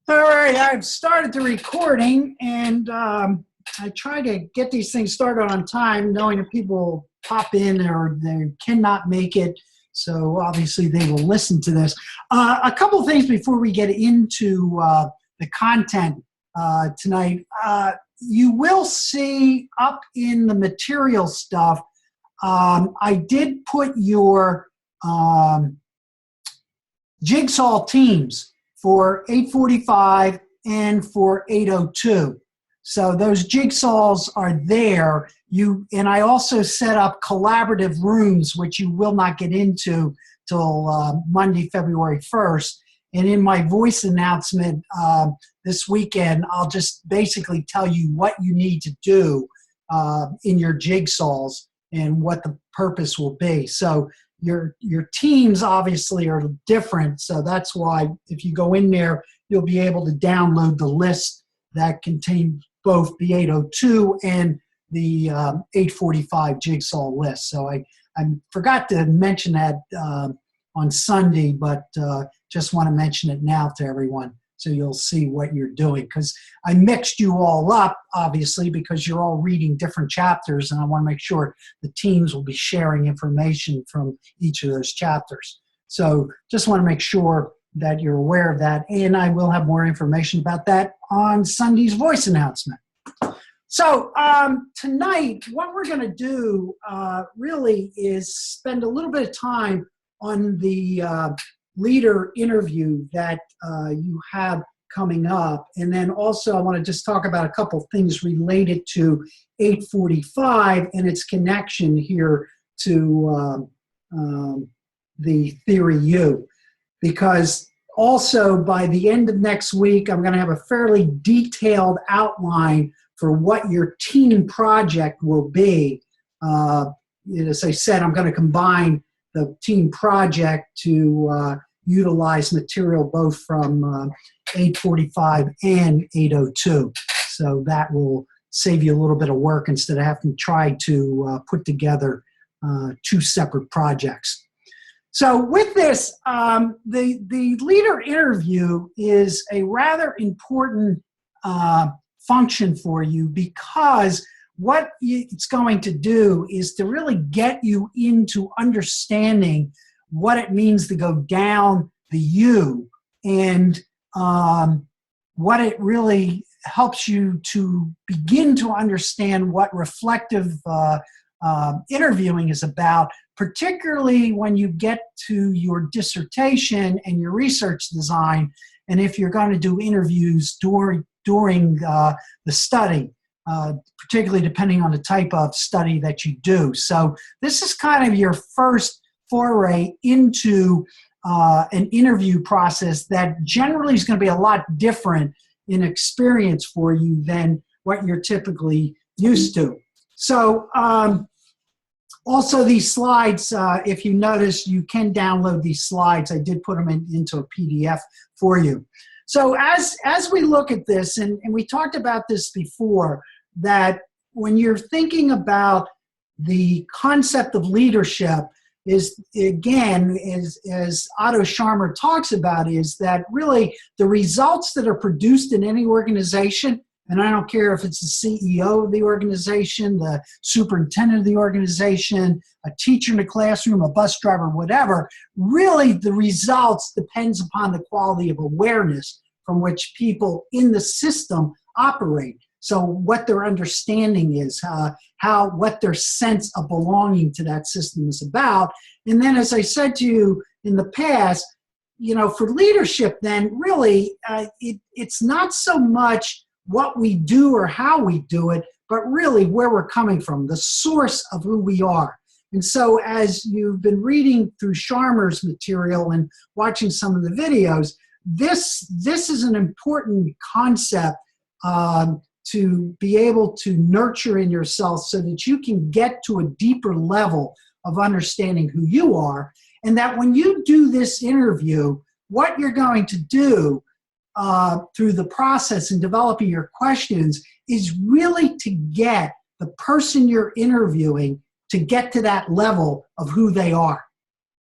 All right, I've started the recording, and I try to get these things started on time, knowing that people pop in or they cannot make it. So obviously they will listen to this. A couple things before we get into the content tonight. You will see up in the material stuff, I did put your jigsaw teams for 8:45 and for 8:02. So those jigsaws are there. And I also set up collaborative rooms, which you will not get into till Monday, February 1st. And in my voice announcement this weekend, I'll just basically tell you what you need to do in your jigsaws and what the purpose will be. So your teams obviously are different, so that's why if you go in there, you'll be able to download the list that contains both the 802 and the 845 jigsaw list. So I forgot to mention that on Sunday, but just want to mention it now to everyone so you'll see what you're doing, because I mixed you all up, obviously, because you're all reading different chapters, and I want to make sure the teams will be sharing information from each of those chapters. So just want to make sure that you're aware of that, and I will have more information about that on Sunday's voice announcement. So tonight, what we're going to do really is spend a little bit of time on the leader interview that you have coming up. And then also I want to just talk about a couple things related to 845 and its connection here to the Theory U. Because also by the end of next week, I'm going to have a fairly detailed outline for what your team project will be. As I said, I'm going to combine the team project to utilize material both from 845 and 802. So that will save you a little bit of work instead of having to try to put together two separate projects. So with this, the leader interview is a rather important function for you, because what it's going to do is to really get you into understanding what it means to go down the U, and what it really helps you to begin to understand what reflective interviewing is about, particularly when you get to your dissertation and your research design, and if you're going to do interviews during the study. Particularly depending on the type of study that you do. So this is kind of your first foray into an interview process that generally is going to be a lot different in experience for you than what you're typically used to. So also these slides, if you notice, you can download these slides. I did put them into a PDF for you. So as we look at this, and we talked about this before, that when you're thinking about the concept of leadership is, again, as Otto Scharmer talks about, is that really the results that are produced in any organization, and I don't care if it's the CEO of the organization, the superintendent of the organization, a teacher in the classroom, a bus driver, whatever, really the results depends upon the quality of awareness from which people in the system operate. So what their understanding is, what their sense of belonging to that system is about. And then, as I said to you in the past, for leadership, then really it's not so much what we do or how we do it, but really where we're coming from, the source of who we are. And so as you've been reading through Scharmer's material and watching some of the videos, this is an important concept to be able to nurture in yourself so that you can get to a deeper level of understanding who you are, and that when you do this interview, what you're going to do through the process in developing your questions is really to get the person you're interviewing to get to that level of who they are.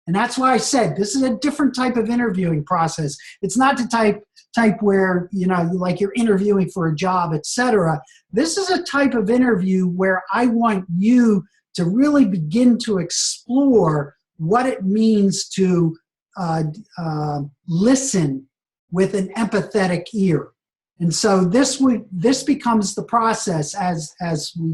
And that's why I said this is a different type of interviewing process. It's not the type type where, like you're interviewing for a job, etc. This is a type of interview where I want you to really begin to explore what it means to listen with an empathetic ear. And so this becomes the process as we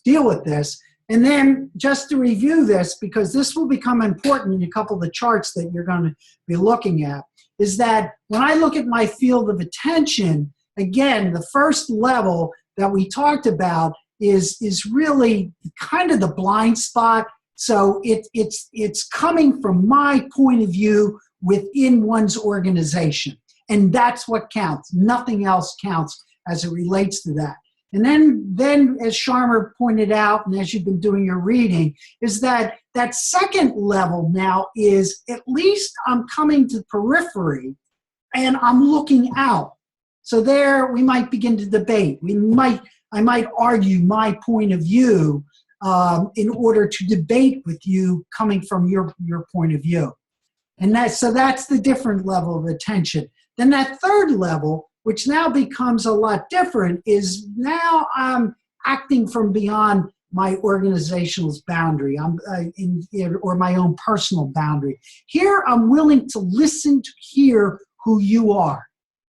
deal with this. And then just to review this, because this will become important in a couple of the charts that you're going to be looking at, is that when I look at my field of attention, again, the first level that we talked about is really kind of the blind spot. So it's coming from my point of view within one's organization. And that's what counts. Nothing else counts as it relates to that. And then as Sharma pointed out, and as you've been doing your reading, is that second level now is at least I'm coming to the periphery and I'm looking out. So there we might begin to debate. I might argue my point of view in order to debate with you coming from your point of view. And that's the different level of attention. Then that third level, which now becomes a lot different, is now I'm acting from beyond my organizational boundary, or my own personal boundary. Here, I'm willing to listen to hear who you are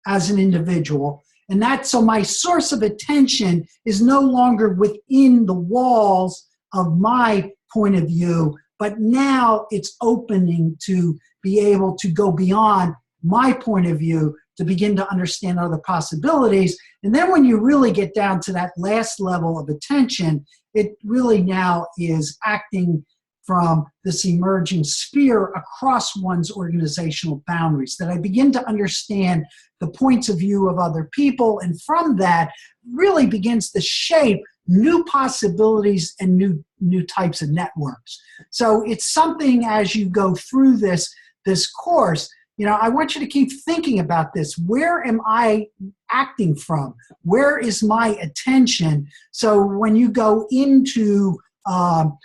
as an individual. And so my source of attention is no longer within the walls of my point of view, but now it's opening to be able to go beyond my point of view to begin to understand other possibilities. And then when you really get down to that last level of attention, it really now is acting from this emerging sphere across one's organizational boundaries, that I begin to understand the points of view of other people, and from that really begins to shape new possibilities and new types of networks. So it's something, as you go through this course, I want you to keep thinking about this. Where am I acting from? Where is my attention? So when you go into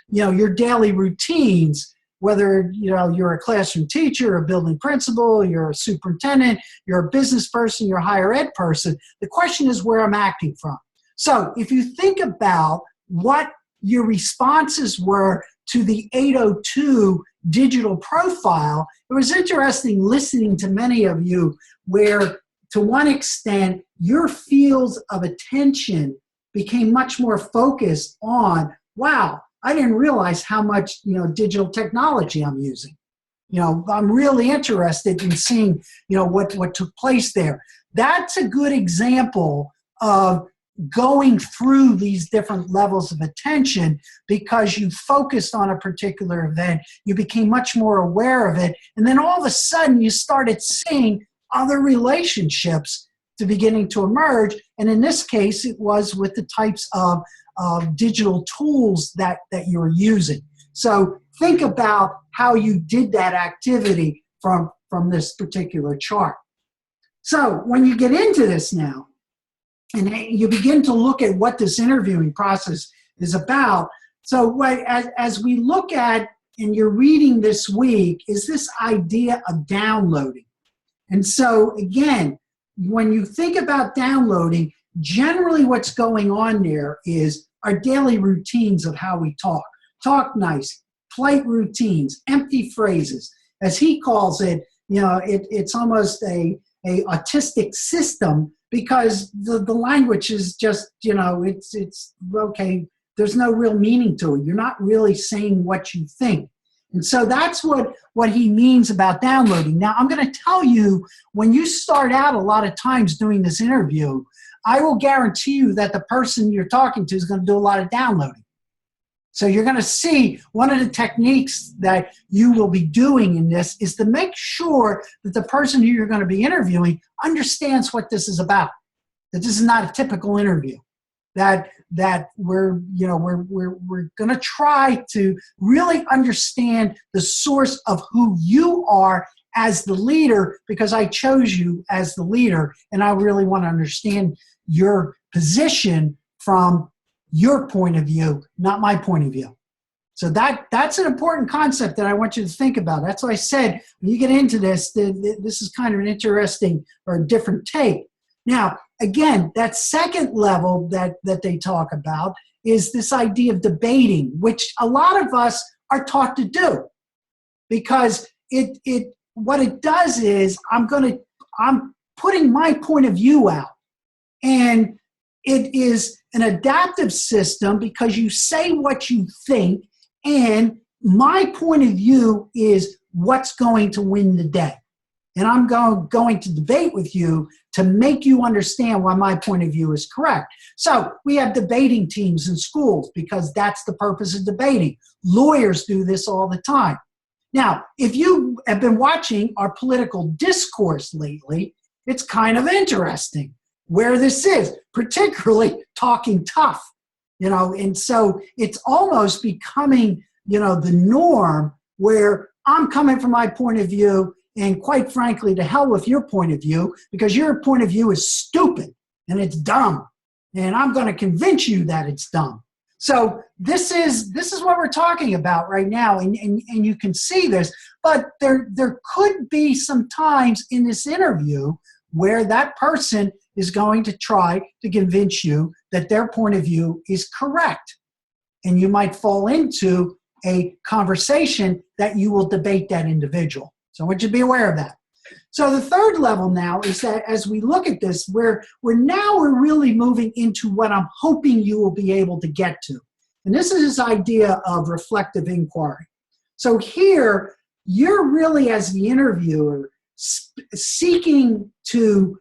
your daily routines, whether you're a classroom teacher, a building principal, you're a superintendent, you're a business person, you're a higher ed person, the question is where I'm acting from. So if you think about what your responses were to the 802 digital profile, it was interesting listening to many of you where, to one extent, your fields of attention became much more focused on, wow, I didn't realize how much digital technology I'm using. I'm really interested in seeing what took place there. That's a good example of going through these different levels of attention because you focused on a particular event, you became much more aware of it, and then all of a sudden you started seeing other relationships to beginning to emerge. And in this case, it was with the types of digital tools that you're using. So think about how you did that activity from this particular chart. So when you get into this now, and you begin to look at what this interviewing process is about. So as we look at, and you're reading this week, is this idea of downloading. And so again, when you think about downloading, generally what's going on there is our daily routines of how we talk. Talk nice, polite routines, empty phrases. As he calls it, it's almost a autistic system, because the language is just, it's okay, there's no real meaning to it. You're not really saying what you think. And so that's what he means about downloading. Now, I'm going to tell you, when you start out a lot of times doing this interview, I will guarantee you that the person you're talking to is going to do a lot of downloading. So you're going to see one of the techniques that you will be doing in this is to make sure that the person who you're going to be interviewing understands what this is about. That this is not a typical interview. That we're going to try to really understand the source of who you are as the leader, because I chose you as the leader, and I really want to understand your position from your point of view, not my point of view. So that's an important concept that I want you to think about. That's why I said, when you get into this, this is kind of an interesting or a different take. Now, again, that second level that they talk about is this idea of debating, which a lot of us are taught to do, because what it does is I'm putting my point of view out, and it is an adaptive system because you say what you think, and my point of view is what's going to win the day. And I'm going to debate with you to make you understand why my point of view is correct. So we have debating teams in schools because that's the purpose of debating. Lawyers do this all the time. Now, if you have been watching our political discourse lately, it's kind of interesting where this is, particularly talking tough, and so it's almost becoming, the norm where I'm coming from my point of view, and quite frankly, to hell with your point of view, because your point of view is stupid and it's dumb, and I'm going to convince you that it's dumb. So this is what we're talking about right now, and you can see this, but there could be some times in this interview where that person is going to try to convince you that their point of view is correct. And you might fall into a conversation that you will debate that individual. So I want you to be aware of that. So the third level now is that as we look at this, we're really moving into what I'm hoping you will be able to get to. And this is this idea of reflective inquiry. So here, you're really, as the interviewer, seeking to,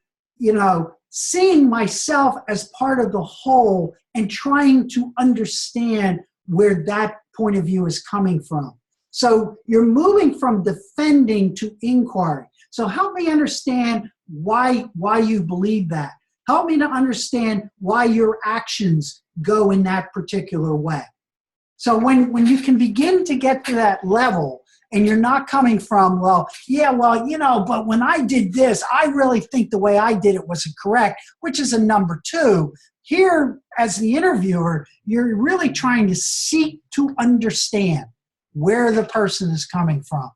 seeing myself as part of the whole and trying to understand where that point of view is coming from. So you're moving from defending to inquiry. So help me understand why you believe that. Help me to understand why your actions go in that particular way. So when you can begin to get to that level, and you're not coming from, but when I did this, I really think the way I did it wasn't correct, which is a number two. Here, as the interviewer, you're really trying to seek to understand where the person is coming from.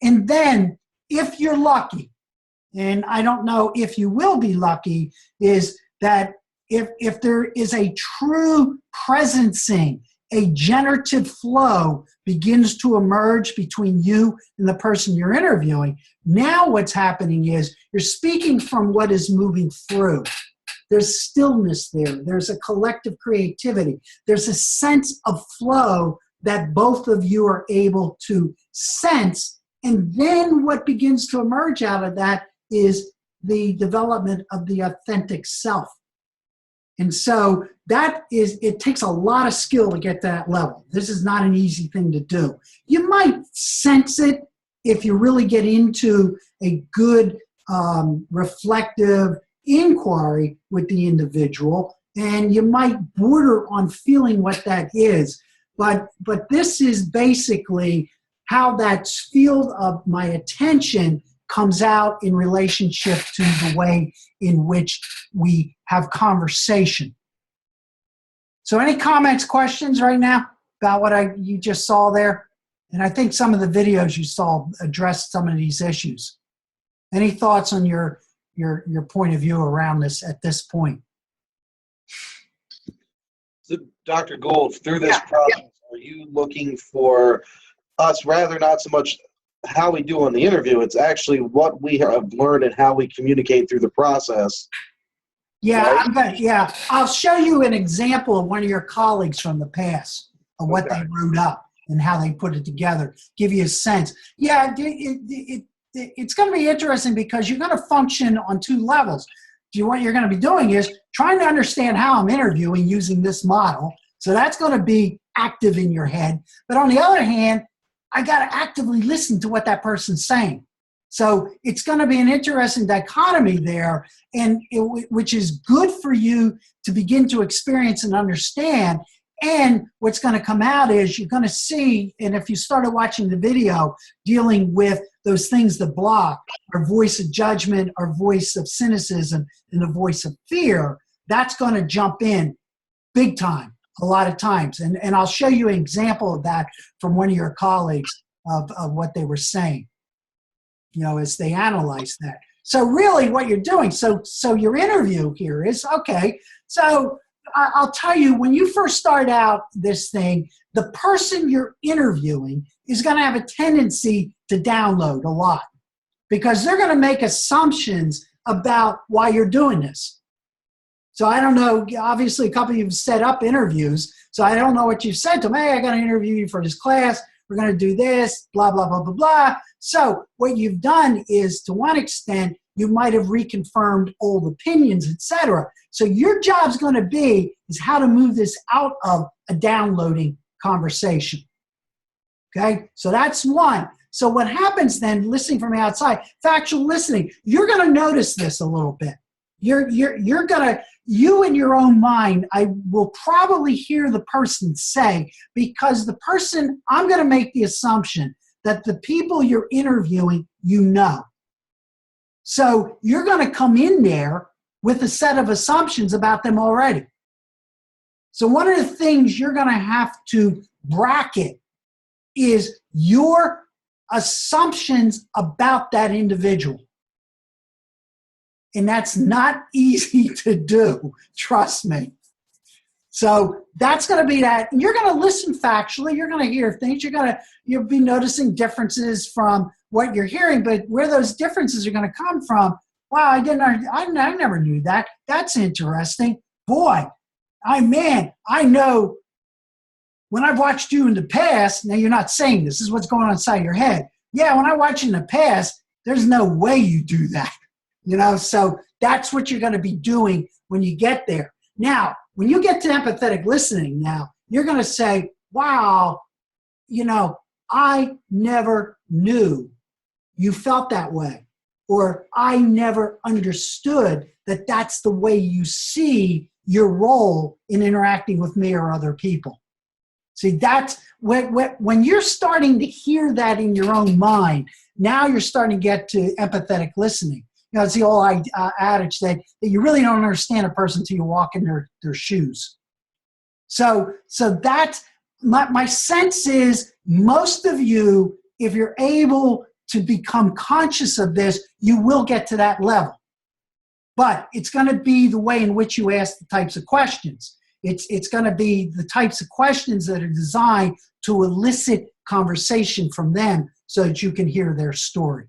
And then, if you're lucky, and I don't know if you will be lucky, is that if there is a true presencing, a generative flow begins to emerge between you and the person you're interviewing. Now what's happening is you're speaking from what is moving through. There's stillness there. There's a collective creativity. There's a sense of flow that both of you are able to sense. And then what begins to emerge out of that is the development of the authentic self. And so it takes a lot of skill to get to that level. This is not an easy thing to do. You might sense it if you really get into a good reflective inquiry with the individual, and you might border on feeling what that is. But this is basically how that field of my attention comes out in relationship to the way in which we have conversation. So any comments, questions right now about what you just saw there? And I think some of the videos you saw addressed some of these issues. Any thoughts on your point of view around this at this point? So, Dr. Gould, through this process, are you looking for us, rather not so much how we do on the interview, it's actually what we have learned and how we communicate through the process? Yeah, right? I'll show you an example of one of your colleagues from the past of what they wrote up and how they put it together, give you a sense. Yeah, it's going to be interesting because you're going to function on two levels. What you're going to be doing is trying to understand how I'm interviewing using this model. So that's going to be active in your head. But on the other hand, I got to actively listen to what that person's saying. So it's going to be an interesting dichotomy there, which is good for you to begin to experience and understand. And what's going to come out is you're going to see, and if you started watching the video dealing with those things that block, our voice of judgment, our voice of cynicism, and the voice of fear, that's going to jump in big time. a lot of times. And I'll show you an example of that from one of your colleagues of what they were saying, as they analyze that. So really what you're doing, so your interview here is, okay, so I'll tell you, when you first start out this thing, the person you're interviewing is going to have a tendency to download a lot because they're going to make assumptions about why you're doing this. So I don't know, obviously a couple of you have set up interviews, so I don't know what you've said to them. Hey, I got to interview you for this class. We're going to do this, blah, blah, blah, blah, blah. So what you've done is, to one extent, you might have reconfirmed old opinions, etc. So your job's going to be is how to move this out of a downloading conversation. Okay, so that's one. So what happens then, listening from the outside, factual listening, you're going to notice this a little bit. You're going to, you in your own mind, I will probably hear the person say, because the person, I'm going to make the assumption that the people you're interviewing, So you're going to come in there with a set of assumptions about them already. So one of the things you're going to have to bracket is your assumptions about that individual. And that's not easy to do, trust me. So that's going to be that. And you're going to listen factually. You're going to hear things. You'll be noticing differences from what you're hearing, but where those differences are going to come from, wow, I never knew that. That's interesting. Boy, I know when I've watched you in the past, now you're not saying this is what's going on inside your head. Yeah, when I watch you in the past, there's no way you do that. So that's what you're going to be doing when you get there. Now, when you get to empathetic listening now, you're going to say, wow, I never knew you felt that way. Or I never understood that that's the way you see your role in interacting with me or other people. See, that's when you're starting to hear that in your own mind, now you're starting to get to empathetic listening. It's the old adage that you really don't understand a person until you walk in their shoes. So that's my sense is most of you, if you're able to become conscious of this, you will get to that level. But it's going to be the way in which you ask the types of questions. It's going to be the types of questions that are designed to elicit conversation from them so that you can hear their story.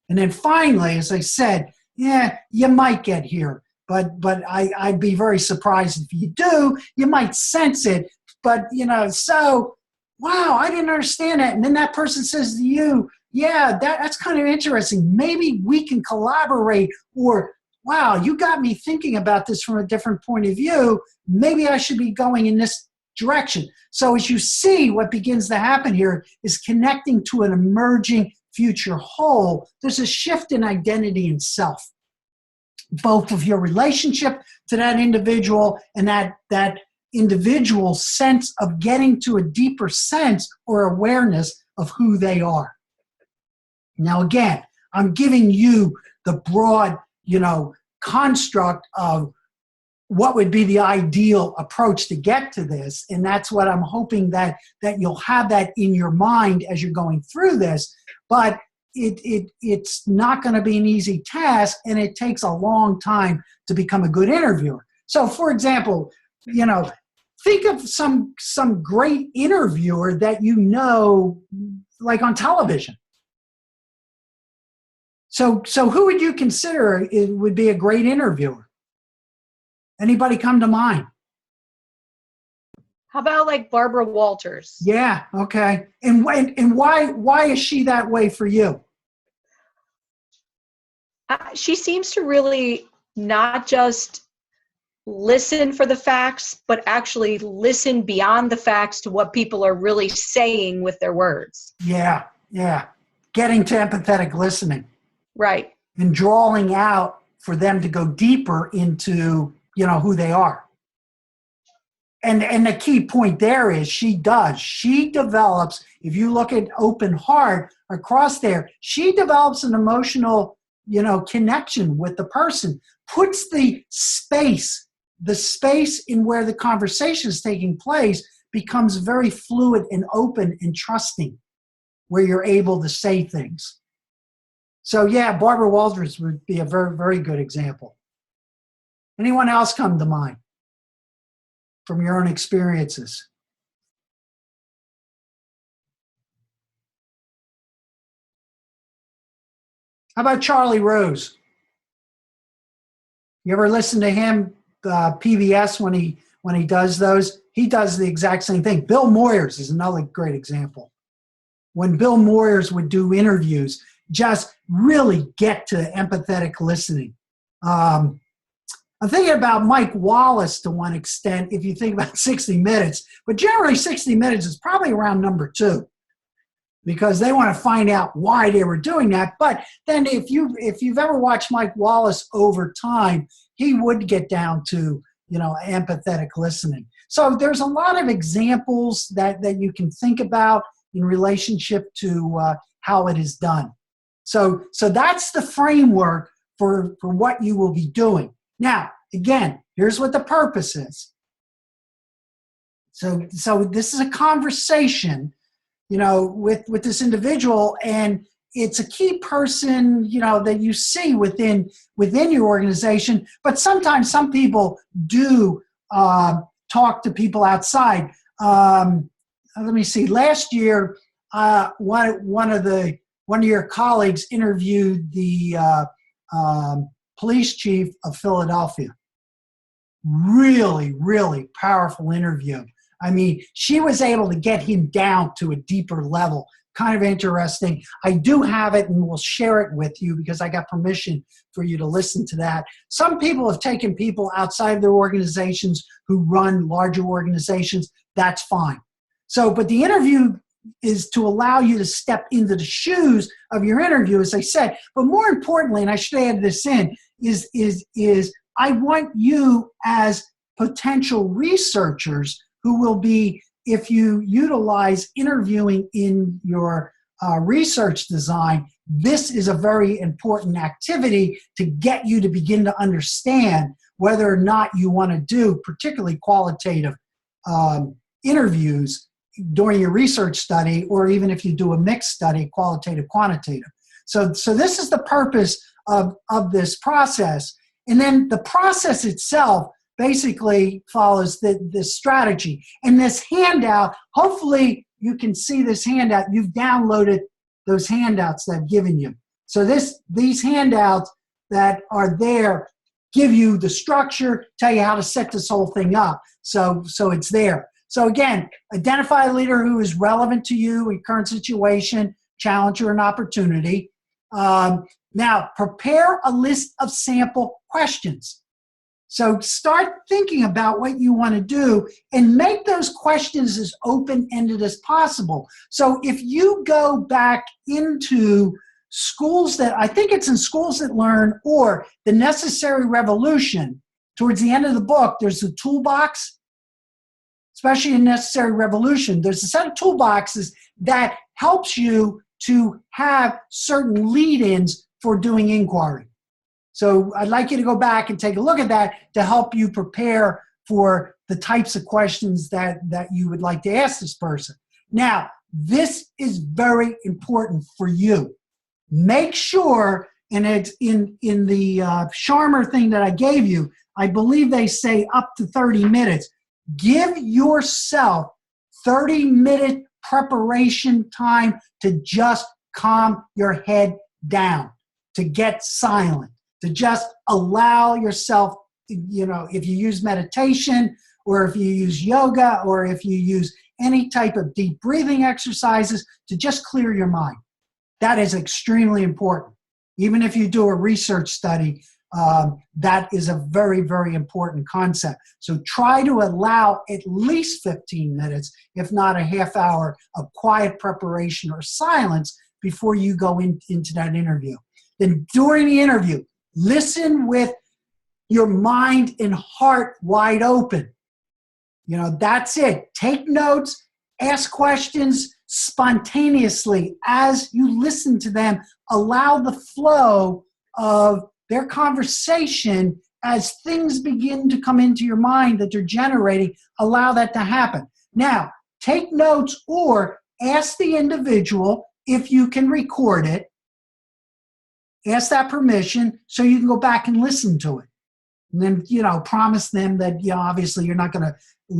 And then finally, as I said, yeah, you might get here, but I'd be very surprised if you do. You might sense it, but so, wow, I didn't understand that. And then that person says to you, yeah, that's kind of interesting. Maybe we can collaborate, or wow, you got me thinking about this from a different point of view. Maybe I should be going in this direction. So as you see, what begins to happen here is connecting to an emerging future whole. There's a shift in identity and self, both of your relationship to that individual and that individual sense of getting to a deeper sense or awareness of who they are. Now, again, I'm giving you the broad, construct of what would be the ideal approach to get to this. And that's what I'm hoping that you'll have that in your mind as you're going through this. But it's not going to be an easy task, and it takes a long time to become a good interviewer. So, for example, think of some great interviewer that like on television. So who would you consider would be a great interviewer? Anybody come to mind? How about like Barbara Walters? Yeah, okay. And why is she that way for you? She seems to really not just listen for the facts, but actually listen beyond the facts to what people are really saying with their words. Yeah. Getting to empathetic listening. Right. And drawing out for them to go deeper into, who they are. And the key point there is she develops, if you look at open heart across there, she develops an emotional, connection with the person, puts the space the space in where the conversation is taking place becomes very fluid and open and trusting, where you're able to say things. So yeah, Barbara Walters would be a very, very good example. Anyone else come to mind from your own experiences? How about Charlie Rose? You ever listen to him, PBS, when he does those? He does the exact same thing. Bill Moyers is another great example. When Bill Moyers would do interviews, just really get to empathetic listening. I'm thinking about Mike Wallace to one extent, if you think about 60 Minutes, but generally 60 Minutes is probably around number 2, because they want to find out why they were doing that. But then if you've ever watched Mike Wallace over time, he would get down to, empathetic listening. So there's a lot of examples that you can think about in relationship to how it is done. So that's the framework for what you will be doing. Now, again, here's what the purpose is. So this is a conversation, with this individual, and it's a key person, that you see within your organization. But sometimes some people do talk to people outside. Let me see. Last year, one of your colleagues interviewed the police chief of Philadelphia. Really, really powerful interview. I mean, she was able to get him down to a deeper level. Kind of interesting. I do have it, and we'll share it with you because I got permission for you to listen to that. Some people have taken people outside of their organizations who run larger organizations. That's fine. But the interview is to allow you to step into the shoes of your interview, as I said. But more importantly, and I should add this in, is I want you as potential researchers who will be, if you utilize interviewing in your research design, this is a very important activity to get you to begin to understand whether or not you want to do particularly qualitative interviews during your research study, or even if you do a mixed study, qualitative, quantitative. So this is the purpose of this process. And then the process itself basically follows this strategy. And this handout, hopefully you can see this handout. You've downloaded those handouts that I've given you. So these handouts that are there give you the structure, tell you how to set this whole thing up. So it's there. So again, identify a leader who is relevant to you in current situation, challenge or an opportunity. Now, prepare a list of sample questions. So start thinking about what you want to do and make those questions as open-ended as possible. So if you go back into schools that, I think it's in Schools That Learn or The Necessary Revolution, towards the end of the book, there's a toolbox, especially in Necessary Revolution. There's a set of toolboxes that helps you to have certain lead-ins for doing inquiry. So I'd like you to go back and take a look at that to help you prepare for the types of questions that you would like to ask this person. Now, this is very important for you. Make sure, and it's in the Sharmer thing that I gave you, I believe they say up to 30 minutes. Give yourself 30-minute preparation time to just calm your head down, to get silent, to just allow yourself, if you use meditation or if you use yoga or if you use any type of deep breathing exercises, to just clear your mind. That is extremely important. Even if you do a research study, that is a very, very important concept. So try to allow at least 15 minutes, if not a half hour, of quiet preparation or silence before you go into that interview. Then during the interview, listen with your mind and heart wide open. That's it. Take notes, ask questions spontaneously as you listen to them. Allow the flow of their conversation as things begin to come into your mind that you're generating, allow that to happen. Now, take notes or ask the individual if you can record it. Ask that permission so you can go back and listen to it. And then, promise them that, obviously you're not going to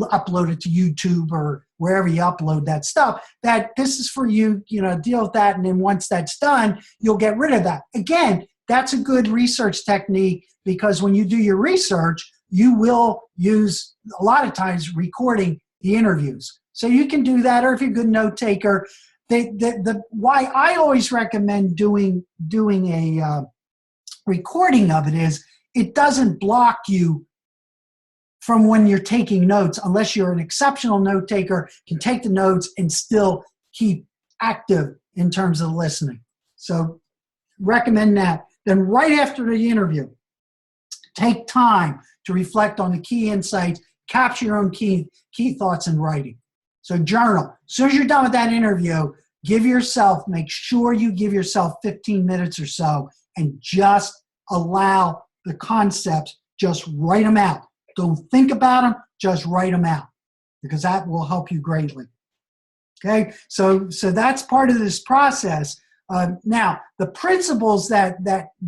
upload it to YouTube or wherever you upload that stuff, that this is for you, deal with that. And then once that's done, you'll get rid of that. Again, that's a good research technique, because when you do your research, you will use, a lot of times, recording the interviews. So you can do that, or if you're a good note taker, why I always recommend doing a recording of it is it doesn't block you from when you're taking notes, unless you're an exceptional note taker, can take the notes and still keep active in terms of listening. So recommend that. Then right after the interview, take time to reflect on the key insights, capture your own key thoughts in writing. So journal. As soon as you're done with that interview, make sure you give yourself 15 minutes or so and just allow the concepts, just write them out. Don't think about them, just write them out, because that will help you greatly. Okay, so that's part of this process. Now, the principles that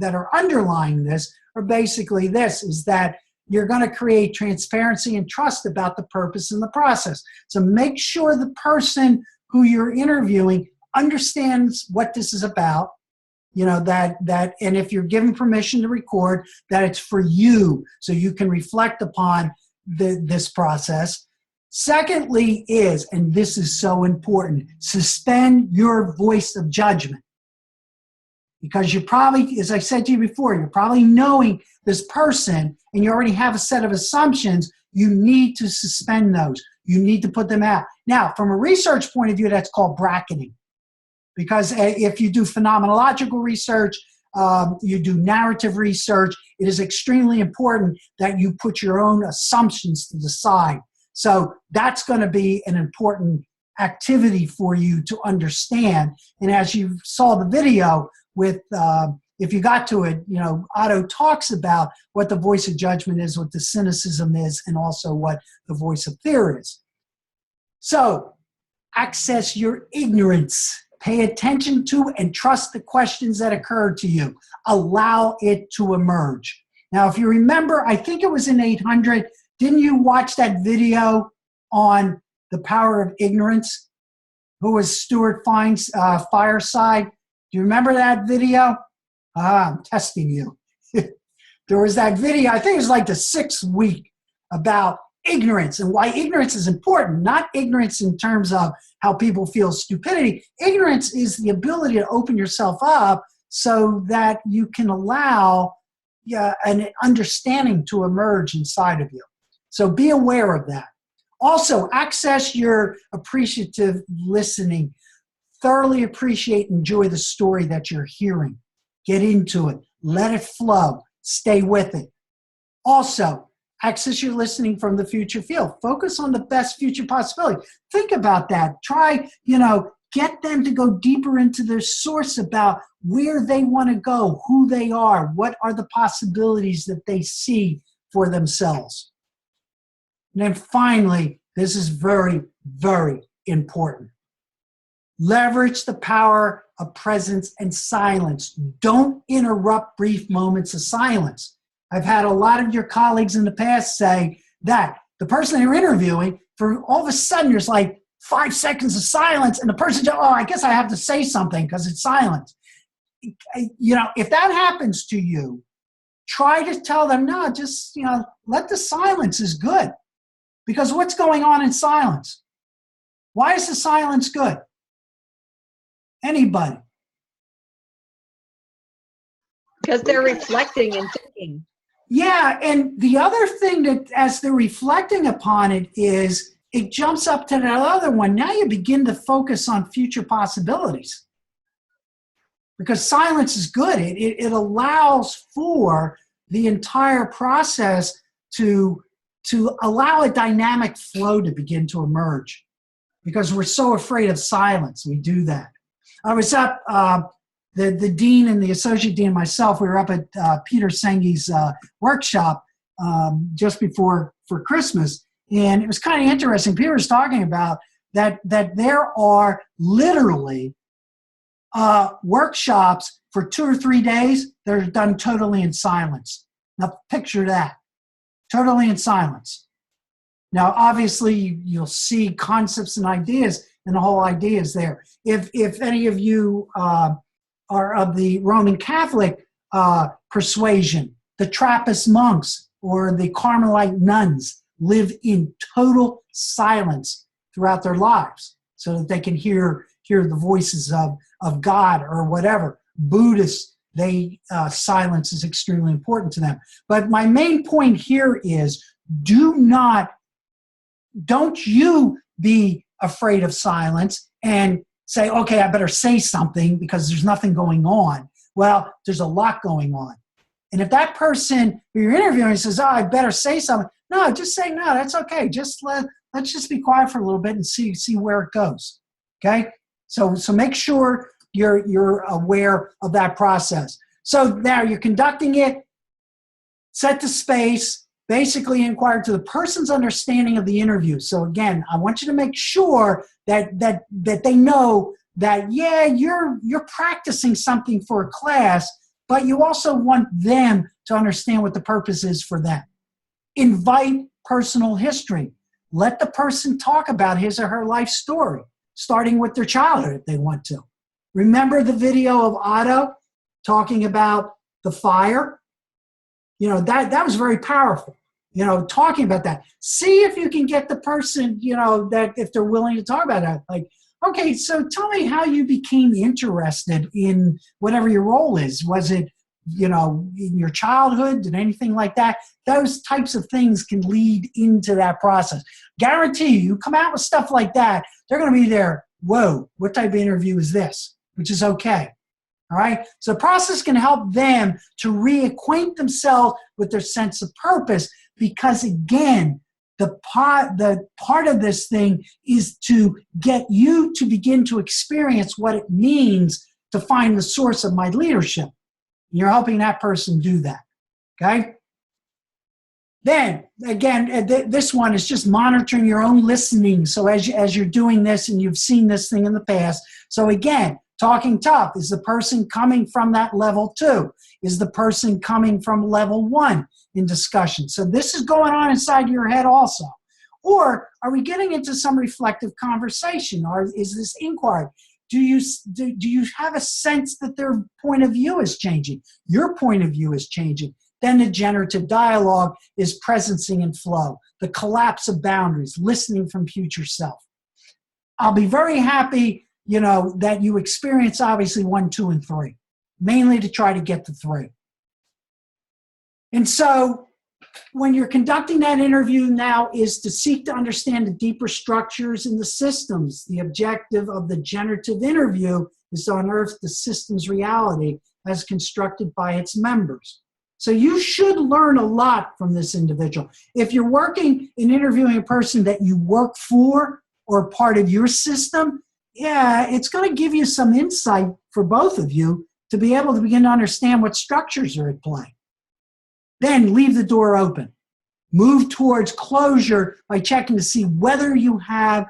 are underlying this are basically this, is that you're going to create transparency and trust about the purpose and the process. So make sure the person who you're interviewing understands what this is about, and if you're given permission to record, that it's for you, so you can reflect upon this process. Secondly is, and this is so important, suspend your voice of judgment. Because you're probably, as I said to you before, you're probably knowing this person and you already have a set of assumptions. You need to suspend those. You need to put them out. Now, from a research point of view, that's called bracketing. Because if you do phenomenological research, you do narrative research, it is extremely important that you put your own assumptions to the side. So that's going to be an important activity for you to understand. And as you saw the video with, if you got to it, Otto talks about what the voice of judgment is, what the cynicism is, and also what the voice of fear is. So access your ignorance. Pay attention to and trust the questions that occur to you. Allow it to emerge. Now, if you remember, I think it was in 800, didn't you watch that video on the power of ignorance? Who was Stuart Fireside? Do you remember that video? I'm testing you. There was that video, I think it was like the 6th week, about ignorance and why ignorance is important. Not ignorance in terms of how people feel stupidity. Ignorance is the ability to open yourself up so that you can allow an understanding to emerge inside of you. So be aware of that. Also, access your appreciative listening. Thoroughly appreciate and enjoy the story that you're hearing. Get into it. Let it flow. Stay with it. Also, access your listening from the future field. Focus on the best future possibility. Think about that. Try, get them to go deeper into their source about where they want to go, who they are, what are the possibilities that they see for themselves. And then finally, this is very, very important. Leverage the power of presence and silence. Don't interrupt brief moments of silence. I've had a lot of your colleagues in the past say that the person they're interviewing, for all of a sudden there's like 5 seconds of silence and the person says, I guess I have to say something because it's silent. If that happens to you, try to tell them, no, just, let the silence is good. Because what's going on in silence? Why is the silence good? Anybody? Because they're reflecting and thinking. Yeah, and the other thing that as they're reflecting upon it is it jumps up to that other one. Now you begin to focus on future possibilities. Because silence is good. It allows for the entire process to allow a dynamic flow to begin to emerge. Because we're so afraid of silence, we do that. I was up the dean and the associate dean and myself, we were up at Peter Sengi's workshop just before for Christmas, and it was kind of interesting. Peter was talking about that there are literally workshops for 2 or 3 days that are done totally in silence. Now picture that, totally in silence. Now obviously you'll see concepts and ideas, and the whole idea is there. If any of you are of the Roman Catholic persuasion, the Trappist monks or the Carmelite nuns live in total silence throughout their lives so that they can hear the voices of God or whatever. Buddhists, silence is extremely important to them. But my main point here is don't you be afraid of silence and say, okay, I better say something because there's nothing going on. Well, there's a lot going on. And if that person who you're interviewing says, oh, I better say something, no, just say, no, that's okay. Let's just be quiet for a little bit and see where it goes. Okay? So make sure you're aware of that process. So now you're conducting it, set the space, basically inquire to the person's understanding of the interview. So again, I want you to make sure that they know that, yeah, you're practicing something for a class, but you also want them to understand what the purpose is for them. Invite personal history. Let the person talk about his or her life story, starting with their childhood if they want to. Remember the video of Otto talking about the fire? That was very powerful. Talking about that. See if you can get the person, that if they're willing to talk about that. Like, okay, so tell me how you became interested in whatever your role is. Was it, in your childhood? Did anything like that? Those types of things can lead into that process. Guarantee you come out with stuff like that, they're going to be there, whoa, what type of interview is this? Which is okay. All right? So the process can help them to reacquaint themselves with their sense of purpose because, again, the part of this thing is to get you to begin to experience what it means to find the source of my leadership. You're helping that person do that. Okay? Then, again, this one is just monitoring your own listening. So as you're doing this, and you've seen this thing in the past. So again, talking tough. Is the person coming from that level 2? Is the person coming from level 1 in discussion? So this is going on inside your head also. Or are we getting into some reflective conversation? Or is this inquiry? Do you have a sense that their point of view is changing? Your point of view is changing. Then the generative dialogue is presencing and flow, the collapse of boundaries, listening from future self. I'll be very happy, that you experience obviously 1, 2, and 3, mainly to try to get to 3. And so when you're conducting that interview now is to seek to understand the deeper structures in the systems. The objective of the generative interview is to unearth the system's reality as constructed by its members. So you should learn a lot from this individual. If you're working in interviewing a person that you work for or part of your system, yeah, it's going to give you some insight for both of you to be able to begin to understand what structures are at play. Then leave the door open. Move towards closure by checking to see whether you have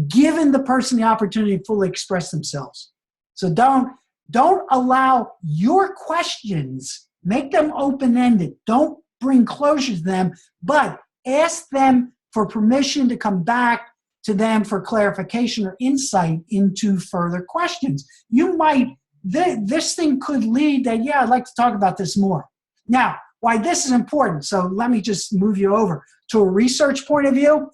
given the person the opportunity to fully express themselves. So don't allow your questions, make them open-ended. Don't bring closure to them, but ask them for permission to come back to them for clarification or insight into further questions. This thing could lead that, yeah, I'd like to talk about this more. Now, why this is important, so let me just move you over. To a research point of view,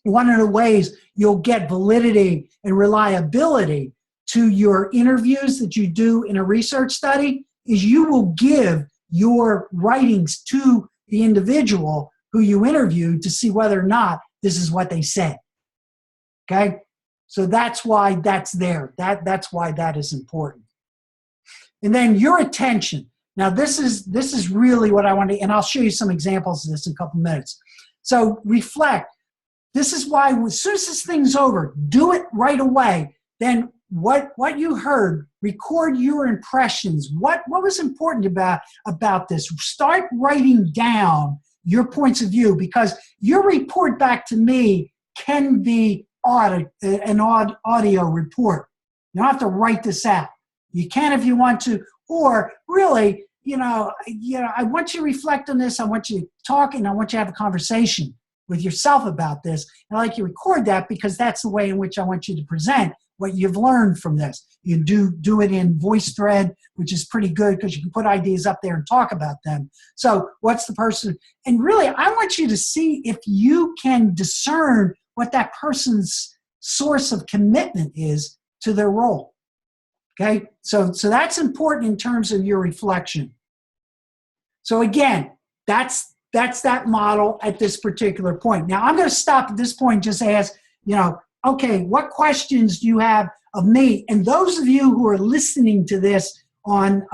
one of the ways you'll get validity and reliability to your interviews that you do in a research study is you will give your writings to the individual who you interviewed to see whether or not this is what they said. Okay? So that's why that's there. That's why that is important. And then your attention. Now this is really what I want to, and I'll show you some examples of this in a couple minutes. So reflect. This is why as soon as this thing's over, do it right away. Then what you heard, record your impressions. What was important about this? Start writing down your points of view, because your report back to me can be an audio report. You don't have to write this out. You can if you want to, or really, I want you to reflect on this. I want you to talk, and I want you to have a conversation with yourself about this. And I like you record that, because that's the way in which I want you to present what you've learned from this. You do it in VoiceThread, which is pretty good because you can put ideas up there and talk about them. So what's the person? And really, I want you to see if you can discern what that person's source of commitment is to their role. Okay, so that's important in terms of your reflection. So again, that's that model at this particular point. Now I'm going to stop at this point and just ask, okay, what questions do you have of me? And those of you who are listening to this on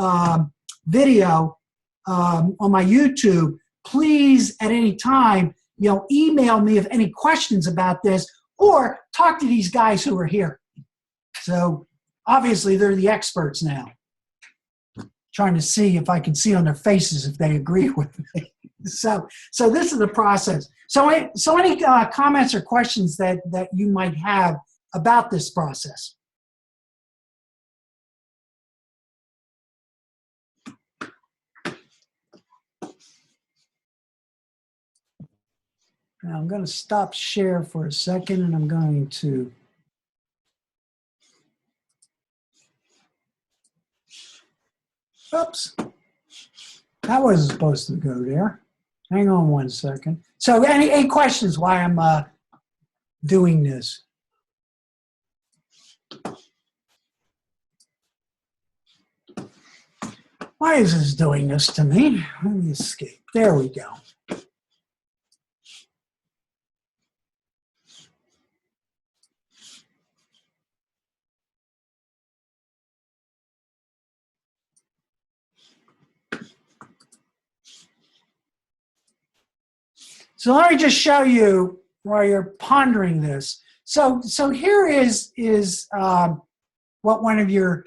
video on my YouTube, please at any time, email me if any questions about this, or talk to these guys who are here. So obviously they're the experts now. Trying to see if I can see on their faces if they agree with me. So this is the process. So any comments or questions that you might have about this process? Now I'm going to stop share for a second, and I'm going to oops. That wasn't supposed to go there. Hang on one second. So any questions why I'm doing this? Why is this doing this to me? Let me escape. There we go. So let me just show you while you're pondering this. So here is what one of your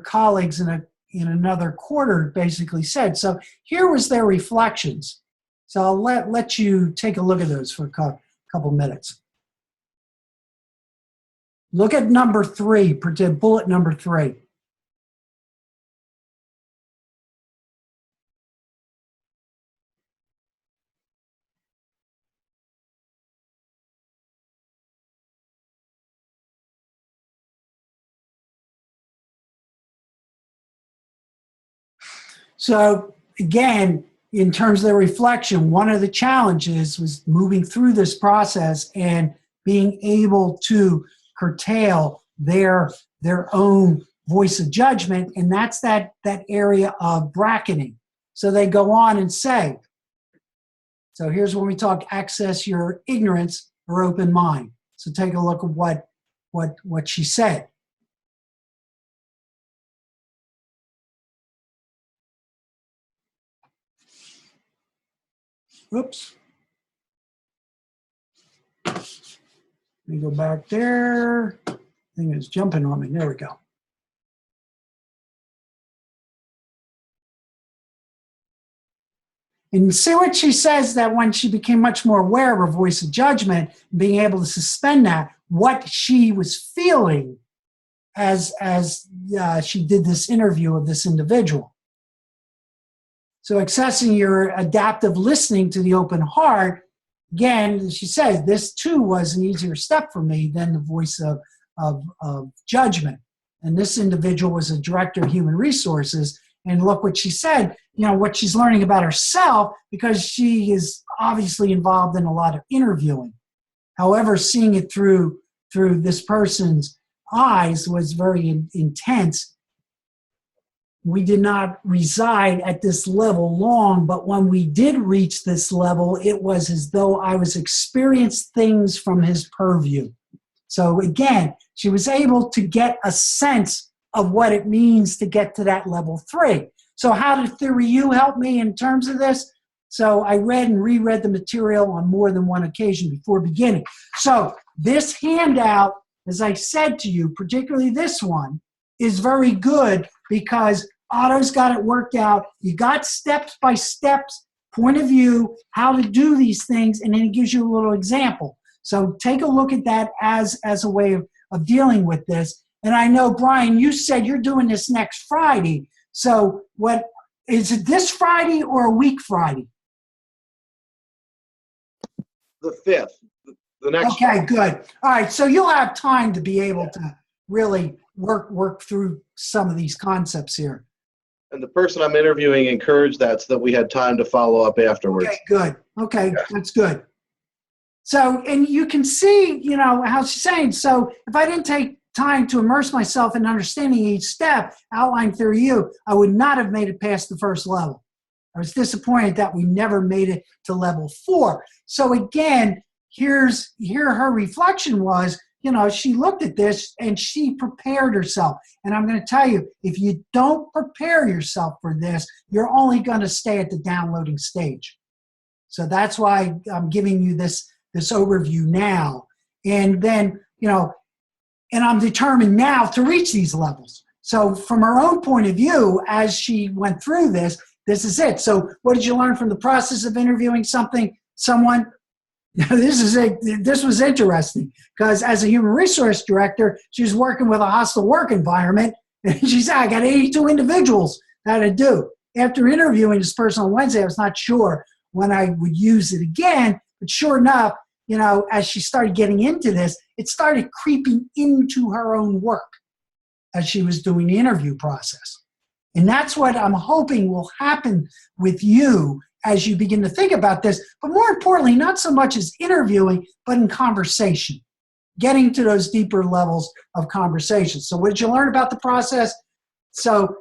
colleagues in another quarter basically said. So here was their reflections. So I'll let you take a look at those for a couple minutes. Look at number 3, bullet number 3. So again, in terms of the reflection, one of the challenges was moving through this process and being able to curtail their own voice of judgment, and that's that area of bracketing. So they go on and say, so here's when we talk access your ignorance or open mind. So take a look at what she said. Oops. Let me go back there. Thing is jumping on me. There we go. And see what she says, that when she became much more aware of her voice of judgment, being able to suspend that, what she was feeling as she did this interview of this individual. So accessing your adaptive listening to the open heart, again, she says, this too was an easier step for me than the voice of judgment. And this individual was a director of human resources. And look what she said, what she's learning about herself, because she is obviously involved in a lot of interviewing. However, seeing it through this person's eyes was very intense. We did not reside at this level long, but when we did reach this level, it was as though I was experiencing things from his purview. So again, she was able to get a sense of what it means to get to that level 3. So how did Theory U help me in terms of this? So I read and reread the material on more than one occasion before beginning. So this handout as I said to you, particularly this one, is very good because Otto's got it worked out. You got steps by steps, point of view, how to do these things, and then it gives you a little example. So take a look at that as a way of dealing with this. And I know, Brian, you said you're doing this next Friday. So what is it, this Friday or a week Friday? The 5th. The next. Okay, good. All right, so you'll have time to be able to really work through some of these concepts here. And the person I'm interviewing encouraged that so that we had time to follow up afterwards. Okay, good. Okay, that's good. So, and you can see, how she's saying, so if I didn't take time to immerse myself in understanding each step outlined through you, I would not have made it past the first level. I was disappointed that we never made it to level 4. So again, here her reflection was, she looked at this and she prepared herself. And I'm going to tell you, if you don't prepare yourself for this, you're only going to stay at the downloading stage. So that's why I'm giving you this overview now. And then, and I'm determined now to reach these levels. So from her own point of view, as she went through this is it. So what did you learn from the process of interviewing someone? This was interesting because as a human resource director, she was working with a hostile work environment, and she said, I got 82 individuals that I do. After interviewing this person on Wednesday, I was not sure when I would use it again, but sure enough, as she started getting into this, it started creeping into her own work as she was doing the interview process. And that's what I'm hoping will happen with you as you begin to think about this, but more importantly, not so much as interviewing, but in conversation, getting to those deeper levels of conversation. So what did you learn about the process? So,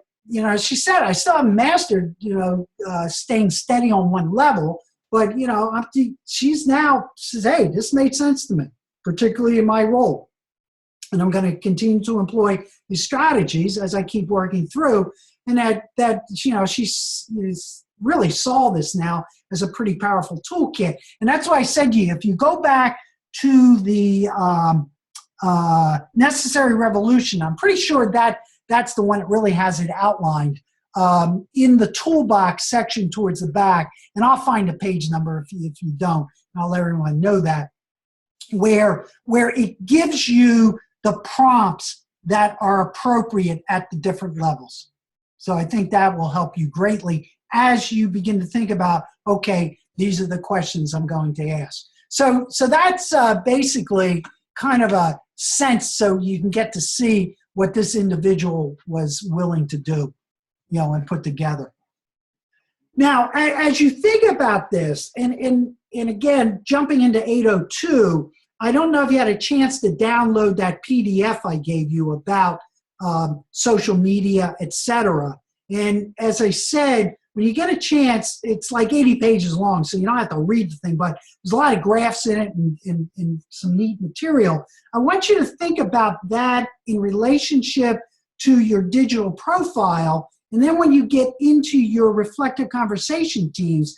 she said, I still haven't mastered, staying steady on one level, but, she's now says, hey, this made sense to me, particularly in my role. And I'm going to continue to employ these strategies as I keep working through. And that she's really saw this now as a pretty powerful toolkit. And that's why I said to you, if you go back to the Necessary Revolution, I'm pretty sure that's the one that really has it outlined in the toolbox section towards the back. And I'll find a page number if you don't. And I'll let everyone know that. Where it gives you the prompts that are appropriate at the different levels. So I think that will help you greatly as you begin to think about, okay, these are the questions I'm going to ask. So that's basically kind of a sense so you can get to see what this individual was willing to do, and put together. Now, as you think about this, and again, jumping into 802, I don't know if you had a chance to download that PDF I gave you about social media, etc. And as I said, when you get a chance, it's like 80 pages long, so you don't have to read the thing, but there's a lot of graphs in it and some neat material. I want you to think about that in relationship to your digital profile, and then when you get into your reflective conversation teams,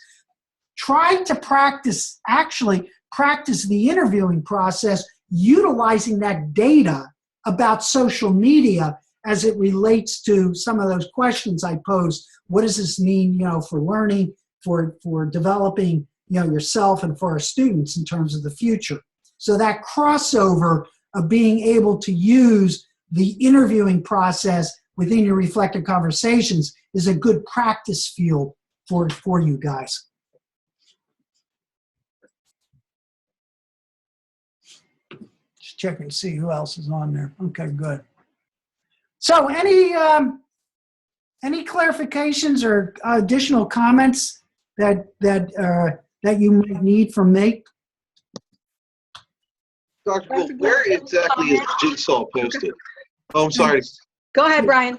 try to practice the interviewing process utilizing that data about social media as it relates to some of those questions I posed. What does this mean, for learning, for developing, yourself and for our students in terms of the future? So that crossover of being able to use the interviewing process within your reflective conversations is a good practice field for you guys. Just checking to see who else is on there. Okay, good. So any clarifications or additional comments that you might need from me? Dr. Gould, where exactly is Jigsaw posted? Oh, I'm sorry. Go ahead, Brian.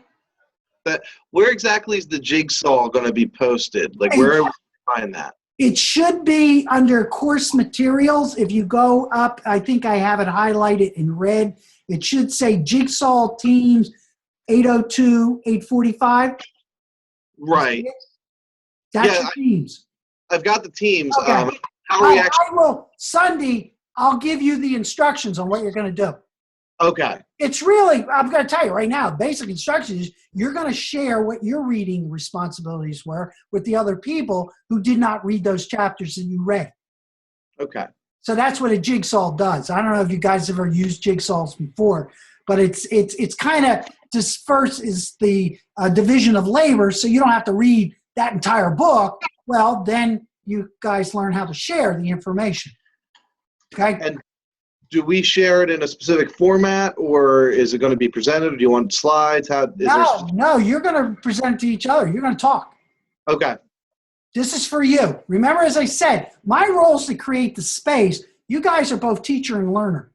Where exactly is the Jigsaw going to be posted? Like, where will we find that? It should be under course materials. If you go up, I think I have it highlighted in red. It should say Jigsaw Teams 802, 845. Right. That's your teams. I've got the teams. Okay. How are we actually? Sunday, I'll give you the instructions on what you're going to do. Okay. It's really, I'm going to tell you right now, basic instructions is you're going to share what your reading responsibilities were with the other people who did not read those chapters that you read. Okay. So that's what a jigsaw does. I don't know if you guys have ever used jigsaws before, but it's kind of disperses the division of labor, so you don't have to read that entire book. Well, then you guys learn how to share the information. Okay. And do we share it in a specific format, or is it going to be presented? Or do you want slides? No, you're going to present it to each other. You're going to talk. Okay. This is for you. Remember, as I said, my role is to create the space. You guys are both teacher and learner.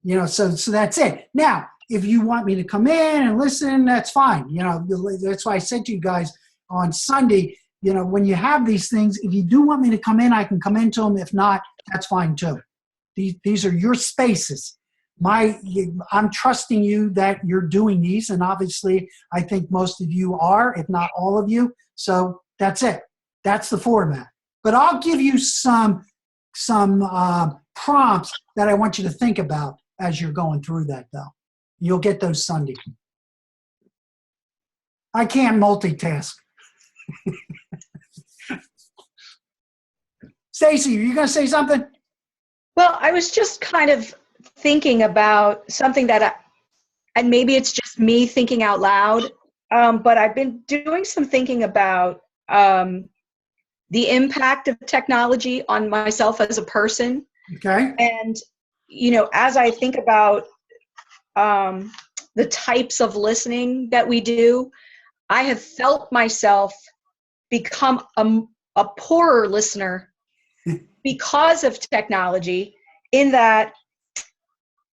You know, so that's it. Now, if you want me to come in and listen, that's fine. You know, that's why I said to you guys on Sunday, you know, when you have these things, if you do want me to come in, I can come into them. If not, that's fine too. These are your spaces. I'm trusting you that you're doing these, and obviously I think most of you are, if not all of you. So that's it. That's the format. But I'll give you some prompts that I want you to think about as you're going through that, though. You'll get those Sunday. I can't multitask. Stacy, are you going to say something? Well, I was just kind of thinking about something and maybe it's just me thinking out loud, but I've been doing some thinking about the impact of technology on myself as a person. Okay. And, you know, as I think about the types of listening that we do, I have felt myself become a poorer listener because of technology, in that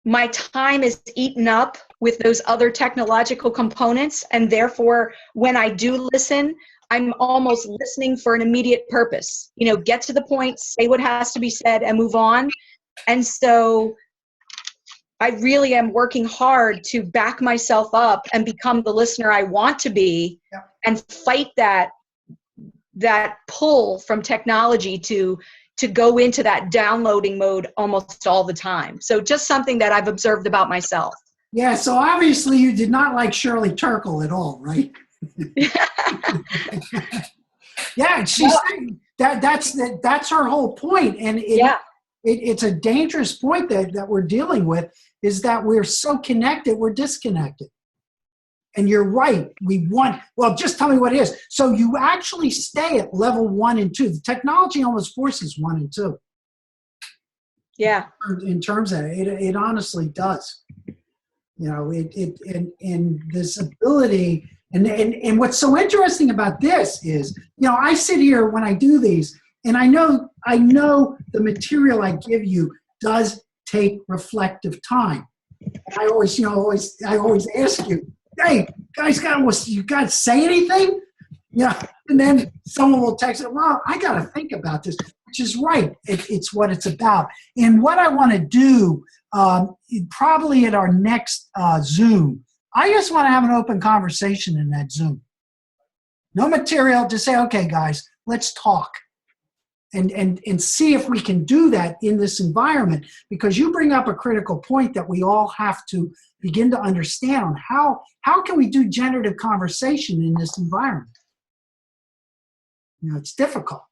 my time is eaten up with those other technological components, and therefore when I do listen, I'm almost listening for an immediate purpose. You know, get to the point, say what has to be said, and move on. And so I really am working hard to back myself up and become the listener I want to be, and fight that pull from technology to go into that downloading mode almost all the time. So just something that I've observed about myself. Yeah, so obviously you did not like Shirley Turkle at all, right? Yeah, she's saying that's her whole point. And it's a dangerous point that we're dealing with, is that we're so connected, we're disconnected. And you're right. Just tell me what it is. So you actually stay at level 1 and 2. The technology almost forces 1 and 2. Yeah. In terms of it honestly does. You know, and this ability, and what's so interesting about this is, you know, I sit here when I do these, and I know the material I give you does take reflective time. I always ask you, hey, guys, you guys say anything? Yeah, and then someone will text it, well, I got to think about this, which is right. It's what it's about. And what I want to do, probably at our next Zoom, I just want to have an open conversation in that Zoom. No material, just say, okay, guys, let's talk. And see if we can do that in this environment, because you bring up a critical point that we all have to begin to understand on how can we do generative conversation in this environment. You know, it's difficult.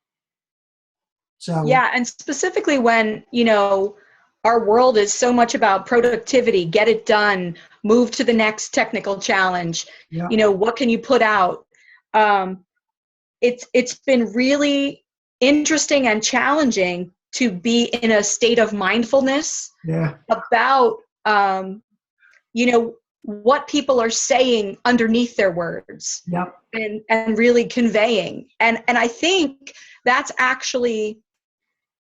So yeah, and specifically when, you know, our world is so much about productivity, get it done, move to the next technical challenge. Yeah. You know, what can you put out? It's been really interesting and challenging to be in a state of mindfulness about you know, what people are saying underneath their words, and really conveying, and I think that's actually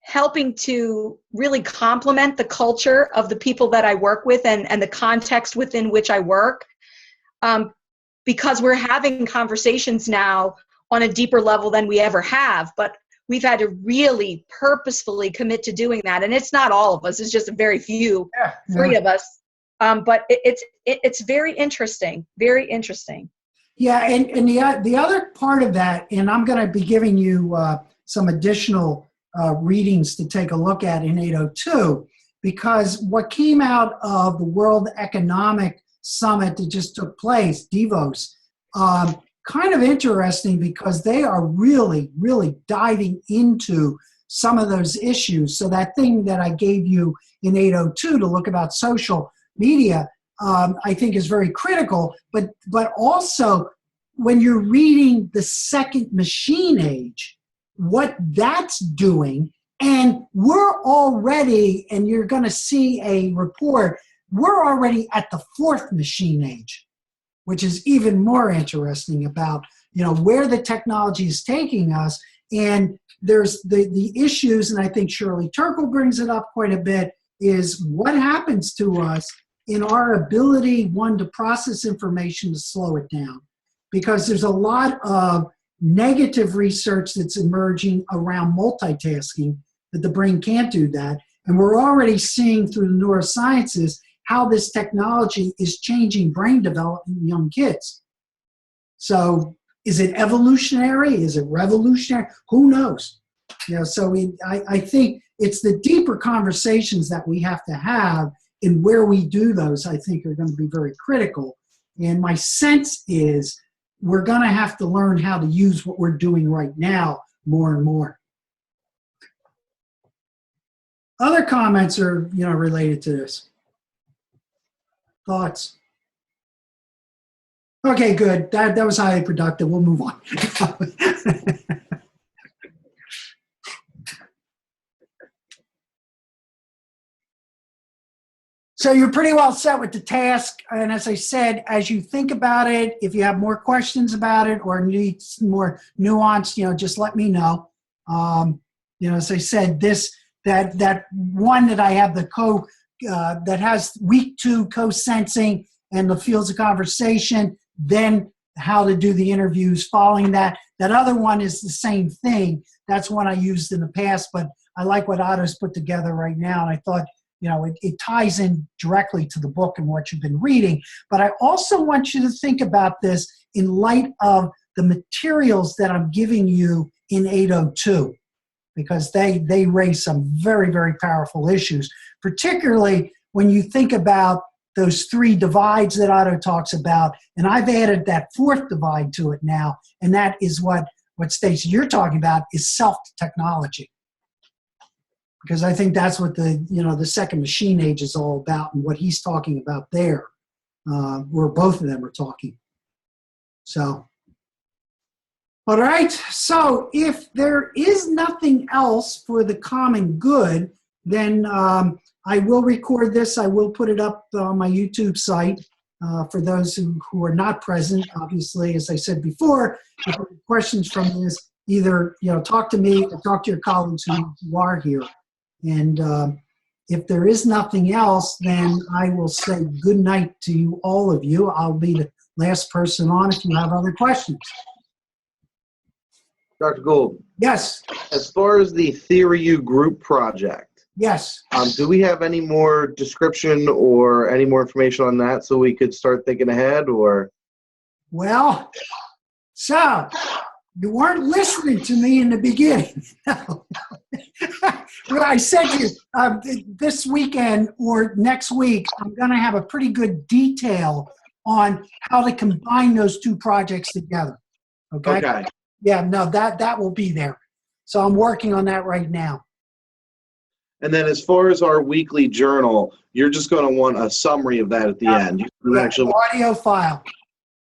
helping to really complement the culture of the people that I work with, and the context within which I work, because we're having conversations now on a deeper level than we ever have, but we've had to really purposefully commit to doing that. And it's not all of us, it's just a very few, 3 of us. But it's very interesting, very interesting. Yeah, and the other part of that, and I'm going to be giving you some additional readings to take a look at in 802, because what came out of the World Economic Summit that just took place, Davos, kind of interesting because they are really, really diving into some of those issues. So that thing that I gave you in 802 to look about social media, I think is very critical, but also when you're reading the second machine age, what that's doing, and we're already, and you're going to see a report, we're already at the fourth machine age, which is even more interesting about, where the technology is taking us. And there's the issues, and I think Shirley Turkle brings it up quite a bit, is what happens to us in our ability, one, to process information, to slow it down. Because there's a lot of negative research that's emerging around multitasking, that the brain can't do that. And we're already seeing through the neurosciences how this technology is changing brain development in young kids. So is it evolutionary? Is it revolutionary? Who knows? So I think it's the deeper conversations that we have to have, and where we do those, I think, are going to be very critical. And my sense is we're going to have to learn how to use what we're doing right now more and more. Other comments are, related to this. Thoughts? Okay, good. That was highly productive. We'll move on. So you're pretty well set with the task. And as I said, as you think about it, if you have more questions about it or need more nuance, just let me know. As I said, that one that I have that has week 2 co-sensing and the fields of conversation, then how to do the interviews following that. That other one is the same thing. That's one I used in the past, but I like what Otto's put together right now. And I thought, it ties in directly to the book and what you've been reading. But I also want you to think about this in light of the materials that I'm giving you in 802, because they raise some very, very powerful issues, particularly when you think about those 3 divides that Otto talks about. And I've added that 4th divide to it now, and that is what Stacey, you're talking about, is self-technology. Because I think that's what the second machine age is all about, and what he's talking about there, where both of them are talking. So, all right. So if there is nothing else for the common good, then I will record this. I will put it up on my YouTube site for those who are not present. Obviously, as I said before, if you have questions from this, either talk to me or talk to your colleagues who are here. And if there is nothing else, then I will say good night to you, all of you. I'll be the last person on if you have other questions. Dr. Gould. Yes. As far as the TheoryU group project, yes. Do we have any more description or any more information on that so we could start thinking ahead, or? Well, so you weren't listening to me in the beginning. No. Well, I said to you, this weekend or next week, I'm going to have a pretty good detail on how to combine those 2 projects together. Okay? Yeah, no, that will be there. So I'm working on that right now. And then as far as our weekly journal, you're just going to want a summary of that at the end. You actually audio file.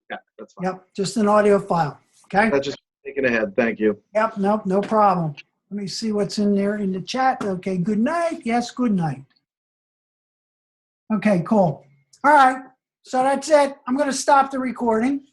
Yeah, that's fine. Yep, just an audio file. Okay? That's just thinking ahead. Thank you. Yep, nope, no problem. Let me see what's in there in the chat. Okay, good night. Yes, good night. Okay, cool. All right, so that's it. I'm going to stop the recording.